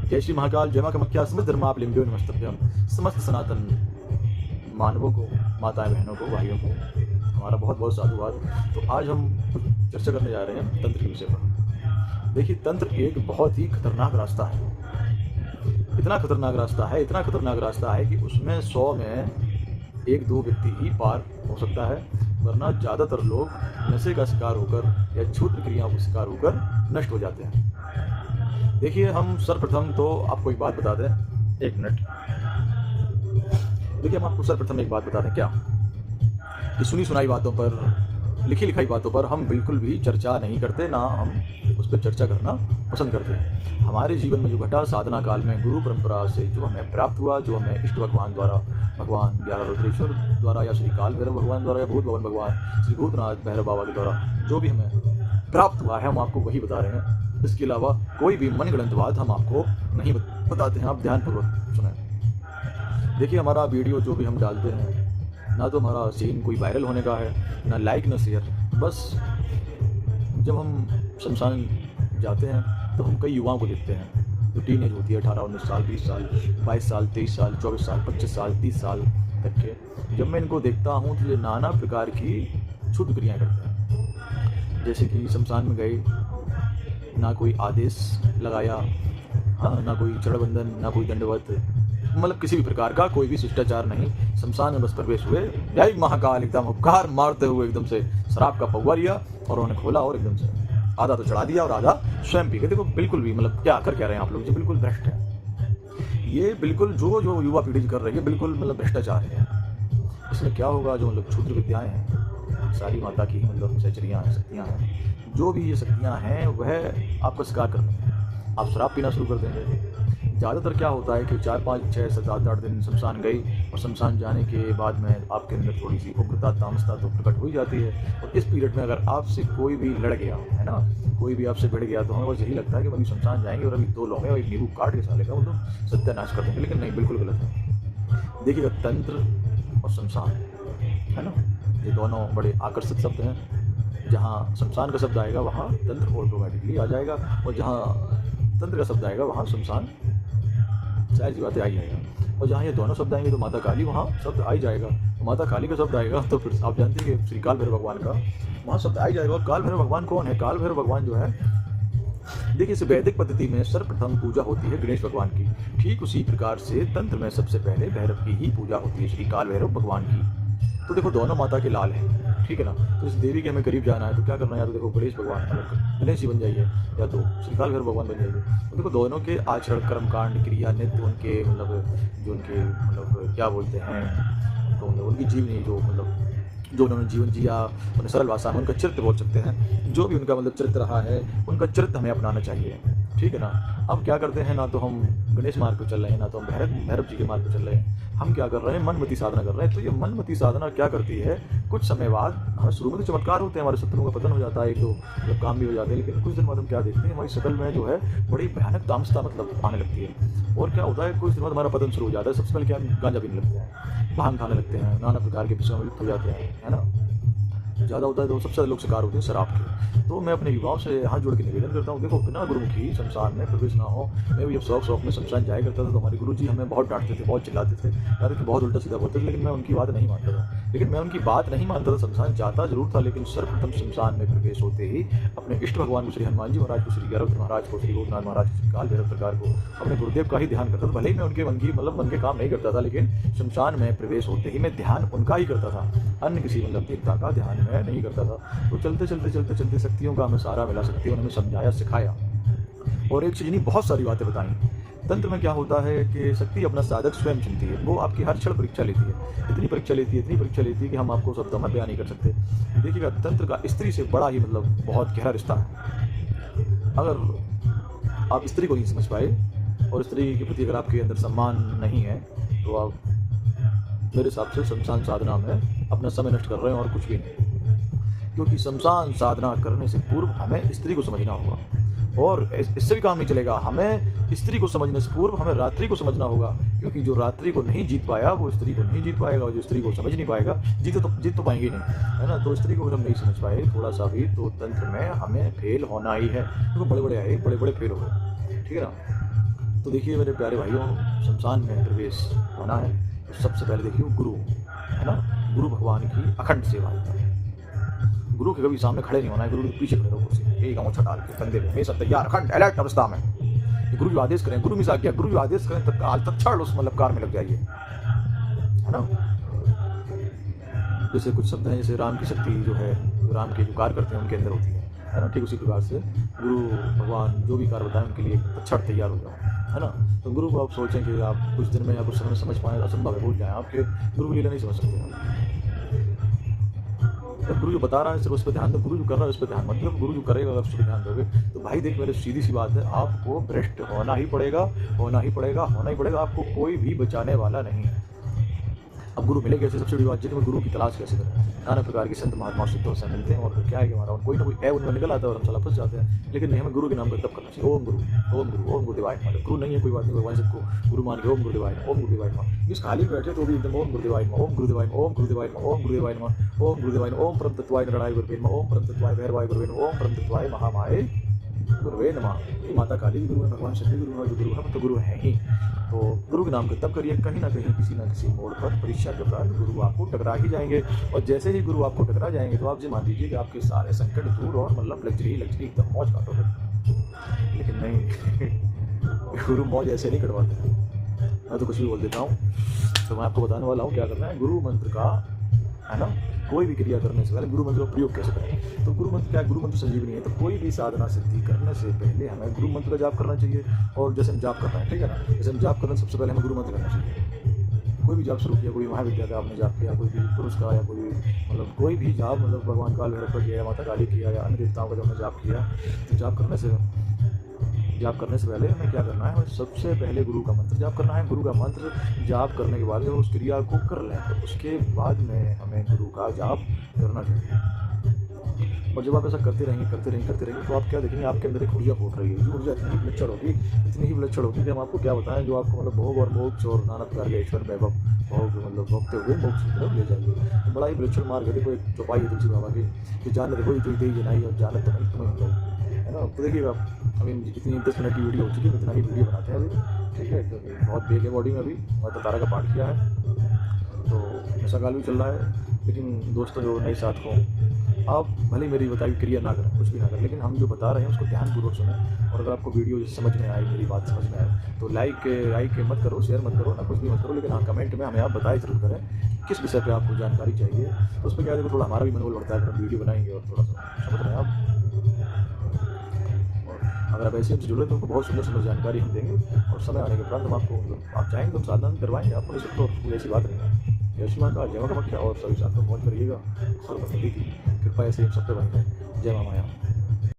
जय श्री महाकाल, जय मां कामाख्या, समस्त धर्मावलंबियों नमस्तभ्यम। समस्त सनातन मानवों को, माताएं बहनों को, भाइयों को हमारा बहुत बहुत साधुवाद। तो आज हम चर्चा करने जा रहे हैं तंत्र के विषय पर। देखिए, तंत्र एक बहुत ही खतरनाक रास्ता है। इतना खतरनाक रास्ता है कि उसमें 100 में 1-2 व्यक्ति ही पार हो सकता है, वरना ज़्यादातर लोग नशे का शिकार होकर या क्षुद्र क्रियाओं का शिकार होकर नष्ट हो जाते हैं। देखिए, हम सर्वप्रथम तो आपको एक बात बता दें, 1 मिनट। देखिए, हम आपको सर्वप्रथम एक बात बता दें क्या, कि सुनी सुनाई बातों पर, लिखी लिखाई बातों पर हम बिल्कुल भी चर्चा नहीं करते, ना हम उस पर चर्चा करना पसंद करते हैं। हमारे जीवन में जो घटा साधना काल में गुरु परंपरा से जो हमें प्राप्त हुआ, जो हमें इष्ट भगवान द्वारा, भगवान 11 रुद्रेश्वर द्वारा या श्री काल भैरव भगवान द्वारा या भूत भवन भगवान श्री भूतनाथ भैरव बाबा के द्वारा जो भी हमें प्राप्त हुआ है, हम आपको वही बता रहे हैं। इसके अलावा कोई भी मनगढ़ंत बात हम आपको नहीं बताते हैं। आप ध्यानपूर्वक सुनें। देखिए, हमारा वीडियो जो भी हम डालते हैं, ना तो हमारा सीन कोई वायरल होने का है, ना लाइक ना शेयर। बस जब हम शमशान जाते हैं तो हम कई युवाओं को देखते हैं जो टीनेज होती है, 18-19 साल, 20 साल, 22 साल, 23 साल, 24 साल, 25 साल, 30 साल तक के। जब मैं इनको देखता हूँ तो ये नाना प्रकार की क्षुद्र क्रियाएँ करते हैं। जैसे कि शमशान में गए, ना कोई आदेश लगाया, हाँ, ना कोई चढ़बंधन, ना कोई दंडवत, मतलब किसी भी प्रकार का कोई भी शिष्टाचार नहीं। शमशान में बस प्रवेश हुए, जय महाकाल एकदम हुक्कार मारते हुए एकदम से शराब का पौवा लिया और उन्होंने खोला और एकदम से आधा तो चढ़ा दिया और आधा स्वयं पी गए। देखो, बिल्कुल भी मतलब क्या कर क्या रहे हैं आप लोग, जो बिल्कुल भ्रष्ट है। ये बिल्कुल जो युवा पीढ़ी कर रही है, बिल्कुल मतलब भ्रष्टाचार है। इसमें क्या होगा, जो मतलब क्षुद्र विद्याएँ हैं, सारी माता की मतलब सहचरियाँ हैं, शक्तियाँ हैं, जो भी ये शक्तियाँ हैं वह आपको शिकार कर देंगे। आप शराब पीना शुरू कर देंगे। ज़्यादातर क्या होता है कि 4, 5, 6, 7, 8 दिन शमशान गई और शमशान जाने के बाद में आपके अंदर थोड़ी सी उग्रता, तामसता तो प्रकट हो ही जाती है। और इस पीरियड में अगर आपसे कोई भी लड़ गया है ना, कोई भी आपसे भिड़ गया, तो हमें बस यही लगता है कि अभी शमशान जाएंगे और अभी 2 लोग हैं और एक नींबू काट के साले का मतलब सत्यानाश कर देंगे। लेकिन नहीं, बिल्कुल गलत है। देखिएगा, तंत्र और शमशान है ना, ये दोनों बड़े आकर्षक शब्द हैं। जहाँ शमशान का शब्द आएगा वहाँ तंत्र ऑटोमेटिकली आ जाएगा, और जहाँ तंत्र का शब्द आएगा वहाँ शमशान सारी सी बातें आ जाएगा। और जहाँ ये दोनों शब्द आएंगे तो माता काली वहाँ शब्द आ ही जाएगा। माता काली का शब्द आएगा तो फिर आप जानते हैं कि श्री काल भैरव भगवान का वहाँ शब्द आ ही जाएगा। और काल भैरव भगवान कौन है? काल भैरव भगवान जो है, देखिए, इस वैदिक पद्धति में सर्वप्रथम पूजा होती है गणेश भगवान की। ठीक उसी प्रकार से तंत्र में सबसे पहले भैरव की ही पूजा होती है, श्री काल भैरव भगवान की। तो देखो, दोनों माता के लाल हैं, ठीक है ना। तो इस देवी के हमें करीब जाना है तो क्या करना है, या तो देखो गणेश भगवान, गणेश जी बन जाइए, या तो श्रीकाल भैरव भगवान बन जाइए। तो देखो, दोनों के आचरण, कर्मकांड, क्रिया, नित्य, उनके मतलब जो उनके मतलब क्या बोलते हैं, तो मतलब उनकी जीवनी, जो मतलब जो उन्होंने जीवन जिया, उन्हें सरल भाषा में उनका चरित्र बोल सकते हैं। जो भी उनका मतलब चरित्र रहा है, उनका चरित्र हमें अपनाना चाहिए, ठीक है ना। अब क्या करते हैं, ना तो हम गणेश मार्ग पर चल रहे हैं, ना तो हम भैरव जी के मार्ग पर चल रहे हैं। हम क्या कर रहे हैं, मनमती साधना कर रहे हैं। तो ये मनमती साधना क्या करती है, कुछ समय बाद हमें शुरू में तो चमत्कार होते हैं, हमारे शत्रुओं का पतन हो जाता है, एक दो मतलब काम भी हो जाते हैं, लेकिन कुछ दिन बाद हम क्या देखते हैं, हमारी शकल में जो है बड़ी भयानक तामसता मतलब आने लगती है। और क्या होता है, कुछ दिन बाद हमारा पतन शुरू हो जाता है। सबसे पहले क्या, गांजा पीने लगते हैं, भांग खाने लगते हैं, नाना प्रकार के विषयों में लिप्त हो जाते हैं, है ना। ज़्यादा होता है तो सबसे ज़्यादा लोग शिकार होते हैं शराब के। तो मैं अपने युवाओं से हाथ जोड़ के निवेदन करता हूँ, देखो, बिना गुरुमुखी शमशान में प्रवेश ना हो। मैं भी जब शौक में शमशान जाया करता था तो हमारे गुरु जी हमें बहुत डांटते थे, बहुत चिल्लाते थे, यार कि बहुत उल्टा सीधा बोलते थे, लेकिन मैं उनकी बात नहीं मानता था। शमशान जाता जरूर था, लेकिन सर्वप्रथम शमशान में प्रवेश होते ही अपने इष्ट भगवान को, श्री हनुमान जी महाराज को, श्री गरुड़ महाराज को, श्री भूतनाथ महाराज को, श्री काल भैरव सरकार को, अपने गुरुदेव का ही ध्यान करता था। भले ही मैं उनके मन के काम नहीं करता था, लेकिन शमशान में प्रवेश होते ही मैं ध्यान उनका ही करता था, अन्य किसी मतलब देवता का ध्यान मैं नहीं करता था। तो चलते शक्तियों का हमें सारा मिला, शक्तियों ने हमें समझाया, सिखाया, और एक चीज नहीं, बहुत सारी बातें बताई। तंत्र में क्या होता है कि शक्ति अपना साधक स्वयं चुनती है। वो आपकी हर क्षण परीक्षा लेती है, इतनी परीक्षा लेती है कि हम आपको सब समय बयान नहीं कर सकते। देखिएगा, तंत्र का स्त्री से बड़ा ही मतलब बहुत गहरा रिश्ता है। अगर आप स्त्री को नहीं समझ पाए और स्त्री के प्रति अगर आपके अंदर सम्मान नहीं है, तो आप मेरे हिसाब से शमशान साधना में अपना समय नष्ट कर रहे हैं और कुछ भी नहीं। क्योंकि शमशान साधना करने से पूर्व हमें स्त्री को समझना होगा, और इससे भी काम नहीं चलेगा। हमें स्त्री को समझने से पूर्व हमें रात्रि को समझना होगा, क्योंकि जो रात्रि को नहीं जीत पाया वो स्त्री को नहीं जीत पाएगा, और जो स्त्री को समझ नहीं पाएगा जीत तो पाएंगे नहीं, है ना। तो स्त्री को अगर हम नहीं समझ पाए थोड़ा सा भी, तो तंत्र में हमें फेल होना ही है। तो बड़े बड़े आए, बड़े फेल हो गए, ठीक है ना। तो देखिए मेरे प्यारे भाइयों, शमशान में प्रवेश होना है तो सबसे पहले देखिए गुरु है ना, गुरु भगवान की अखंड सेवा होता है। गुरु के कभी सामने खड़े नहीं होना है, गुरु के पीछे खड़े रहो कुर्सी में, एक अंगूठा डाल के कंधे पे, हमेशा तैयार अखंड अलर्ट अवस्था में। गुरु जो आदेश करें, गुरु मिस आज्ञा, गुरु जो आदेश करें तत्काल तत्क्षण उस मतलब कार में लग जाइए, है ना। जैसे कुछ शब्द हैं, जैसे राम की शक्ति जो है, जो राम के जो कार्य करते हैं उनके अंदर होती है ना, ठीक उसी प्रकार से गुरु भगवान जो भी कार्य बताएं उनके लिए तत्क्षण तैयार हो जाओ, है ना। तो गुरु को आप सोचें कि आप कुछ दिन में या कुछ समय में समझ पाएँ, असंभव है, भूल जाएँ, आपके गुरु की लीला नहीं समझ सकते। तो गुरु जो बता रहा है सिर्फ उस पर ध्यान दो, गुरु जो कर रहा है उस पर ध्यान मत दो, गुरु जो करेगा अगर उस पर ध्यान दोगे तो भाई देख मेरे सीधी सी बात है, आपको भ्रष्ट होना ही पड़ेगा, होना ही पड़ेगा, होना ही पड़ेगा, आपको कोई भी बचाने वाला नहीं है। अब गुरु मिले कैसे, सबसे बड़ी बात है कि गुरु की तलाश कैसे करें। नाना प्रकार के संत महात्मा सिद्धों से मिलते हैं और फिर क्या है कि हमारा कोई ना कोई है उनमें निकल आता है और हम साला फंस जाते हैं। लेकिन नहीं, हमें गुरु के नाम का तब करना चाहिए, ओम गुरु, ओम गुरु, ओम गुरुदेवाय नमः। गुरु नहीं है कोई बात नहीं, भगवान सबको गुरु मान के ओम गुरुदेवाय नमः, ओम गुरुदेवाय नमः। इस खाली बैठे तो भी एकदम ओम गुरुदेवाय नमः, ओम गुरुदेवाय नमः, ओम गुरुदेवाय नमः, ओम गुरुदेवाय नमः, ओम गुरुदेवाय नमः, ओम परम तत्वाय नरणाय गुरुवे नमः, ओम परम तत्वाय भैरवाय गुरुवे नमः, ओम परम तत्वाय महामाये गुरुवे नमः। माता काली भी गुरु है, भगवान शक्ति गुरु है, जो गुरु है तो गुरु है ही। तो गुरु के नाम का तब करिए, कहीं ना कहीं किसी ना किसी मोड़ पर परीक्षा के बाद गुरु आपको टकरा ही जाएंगे। और जैसे ही गुरु आपको टकरा जाएंगे तो आप ये मान लीजिए कि आपके सारे संकट दूर और मतलब लग्जरी एकदम मौज काटोगे। लेकिन नहीं, गुरु मौज ऐसे नहीं कटवाते। मैं तो कुछ भी बोल देता हूँ। तो मैं आपको बताने वाला हूँ क्या करना है। गुरु मंत्र का, है ना, कोई भी क्रिया करने से पहले गुरु मंत्र का प्रयोग कैसे करें। तो गुरु मंत्र क्या है, गुरु मंत्र संजीवनी है। तो कोई भी साधना सिद्धि करने से पहले हमें गुरु मंत्र का जाप करना चाहिए। और जैसे हम जाप कर रहे हैं, ठीक है ना, जैसे हम जाप कर रहे हैं सबसे पहले हमें गुरु मंत्र करना चाहिए। कोई भी जाप शुरू किया, कोई महाविद्या का आपने जाप किया, कोई भी पुरुष का या कोई मतलब कोई भी जाप, मतलब भगवान काल भैरव का किया, माता काली किया या अन्य देवताओं का जो हमने जाप किया, तो जाप करने से पहले हमें क्या करना है, सबसे पहले गुरु का मंत्र जाप करना है। गुरु का मंत्र जाप करने के बाद जब उस क्रिया को कर लें तो उसके बाद में हमें गुरु का जाप करना चाहिए। और जब आप ऐसा करते रहेंगे तो आप क्या देखेंगे, आपके अंदर एक ऊर्जा फूट रही है। जो ऊर्जा इतनी ही विलक्षण होगी कि हम आपको क्या बताएं, जो आपको मतलब भोग और मोक्ष और नाना प्रकार के ईश्वर वैभव भोग मतलब भोगते हुए मोक्ष की तरफ ले जाएंगे। तो बड़ा ही विलक्षण मार्ग है। देखो एक चौपाई है तुलसी बाबा की, जान देखो इतनी जनाई और जान तो नहीं तुम्हें मतलब, है ना। तो देखिएगा अभी इतनी 10 मिनट की वीडियो हो चुकी है, इतना ही वीडियो बनाते हैं अभी, ठीक है। तो बहुत बेग है बॉडी में, अभी और तारा का पाठ किया है तो ऐसा काल भी चल रहा है। लेकिन दोस्तों जो नए साथ हो, आप भले मेरी बताई क्रिया ना करें, कुछ भी ना करें, लेकिन हम जो बता रहे हैं उसको ध्यानपूर्वक सुनें। और अगर आपको वीडियो समझ में आई, मेरी बात समझ में आए तो लाइक मत करो, शेयर मत करो, ना कुछ भी मत करो, लेकिन हाँ कमेंट में हमें आप बताएं जरूर करें किस विषय पे आपको जानकारी चाहिए। तो उस पर क्या देखो थोड़ा हमारा भी मनोबल बढ़ता है, अगर हम वीडियो बनाएंगे और थोड़ा सा समझ रहे हैं आप। अगर आप ऐसे हमसे जुड़े तो बहुत सुंदर जानकारी हम देंगे। और समय आने के उपरांत हम आपको, आप चाहेंगे तो हम साधना भी करवाएंगे, आपको नहीं सकते, कोई ऐसी बात नहीं है। यश माँ का जय माँ का मख्या और सभी साथ में पहुँच करिएगा। सर्वपति की कृपा ऐसे हम सब पे बनी है। जय माँ माया।